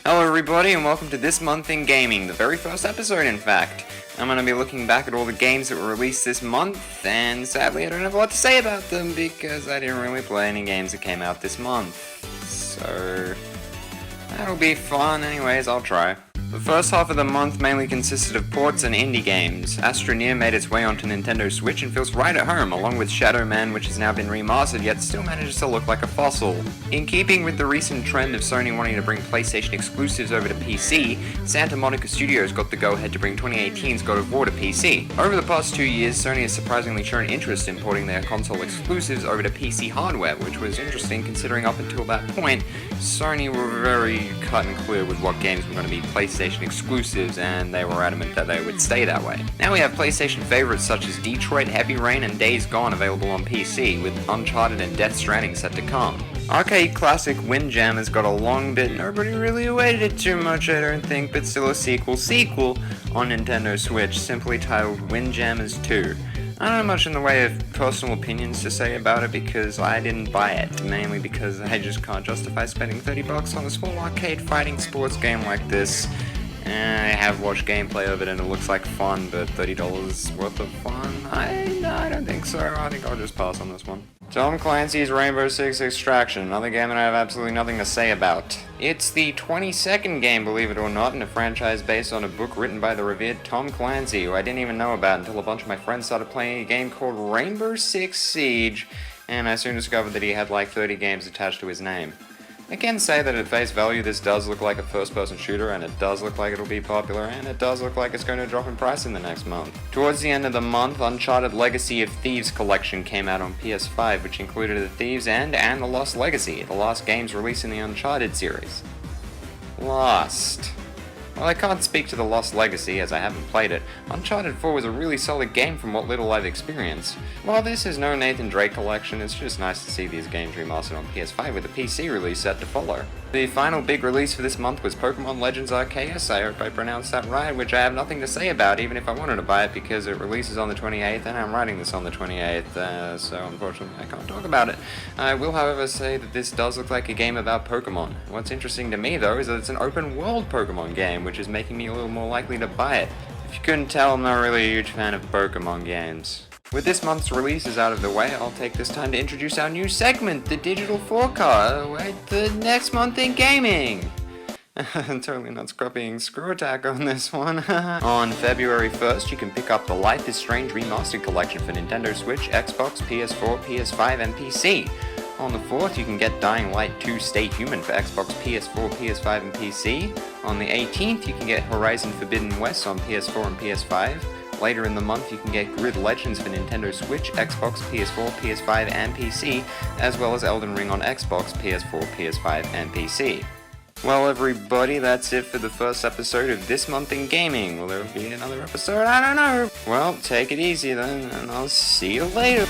Hello everybody and welcome to This Month in Gaming, the very first episode in fact. I'm going to be looking back at all the games that were released this month, and sadly I don't have a lot to say about them because I didn't really play any games that came out this month. So that'll be fun anyways, I'll try. The first half of the month mainly consisted of ports and indie games. Astroneer made its way onto Nintendo Switch and feels right at home, along with Shadow Man, which has now been remastered yet still manages to look like a fossil. In keeping with the recent trend of Sony wanting to bring PlayStation exclusives over to PC, Santa Monica Studios got the go-ahead to bring 2018's God of War to PC. Over the past 2 years, Sony has surprisingly shown interest in porting their console exclusives over to PC hardware, which was interesting considering up until that point, Sony were very cut and clear with what games were going to be PlayStation exclusives, and they were adamant that they would stay that way. Now we have PlayStation favorites such as Detroit, Heavy Rain, and Days Gone available on PC, with Uncharted and Death Stranding set to come. Arcade classic Windjammers got a long bit, nobody really awaited it too much I don't think, but still a sequel on Nintendo Switch, simply titled Windjammers 2. I don't have much in the way of personal opinions to say about it because I didn't buy it, mainly because I just can't justify spending $30 on a small arcade fighting sports game like this. I have watched gameplay of it and it looks like fun, but $30 worth of fun? I don't think so. I think I'll just pass on this one. Tom Clancy's Rainbow Six Extraction, another game that I have absolutely nothing to say about. It's the 22nd game, believe it or not, in a franchise based on a book written by the revered Tom Clancy, who I didn't even know about until a bunch of my friends started playing a game called Rainbow Six Siege, and I soon discovered that he had like 30 games attached to his name. I can say that at face value this does look like a first-person shooter, and it does look like it'll be popular, and it does look like it's going to drop in price in the next month. Towards the end of the month, Uncharted Legacy of Thieves collection came out on PS5, which included The Thieves End and The Lost Legacy, the last games released in the Uncharted series. Lost. While I can't speak to The Lost Legacy, as I haven't played it, Uncharted 4 was a really solid game from what little I've experienced. While this is no Nathan Drake collection, it's just nice to see these games remastered on PS5 with a PC release set to follow. The final big release for this month was Pokemon Legends Arceus, I hope I pronounced that right, which I have nothing to say about even if I wanted to buy it because it releases on the 28th and I'm writing this on the 28th, so unfortunately I can't talk about it. I will however say that this does look like a game about Pokemon. What's interesting to me though is that it's an open world Pokemon game, which is making me a little more likely to buy it. If you couldn't tell, I'm not really a huge fan of Pokemon games. With this month's releases out of the way, I'll take this time to introduce our new segment, the Digital Forecast, the next month in gaming. I'm totally not copying Screw Attack on this one. On February 1st, you can pick up the Life is Strange Remastered Collection for Nintendo Switch, Xbox, PS4, PS5, and PC. On the 4th, you can get Dying Light 2 Stay Human for Xbox, PS4, PS5, and PC. On the 18th, you can get Horizon Forbidden West on PS4 and PS5. Later in the month, you can get Grid Legends for Nintendo Switch, Xbox, PS4, PS5, and PC, as well as Elden Ring on Xbox, PS4, PS5, and PC. Well everybody, that's it for the first episode of This Month in Gaming. Will there be another episode? I don't know. Well, take it easy then, and I'll see you later.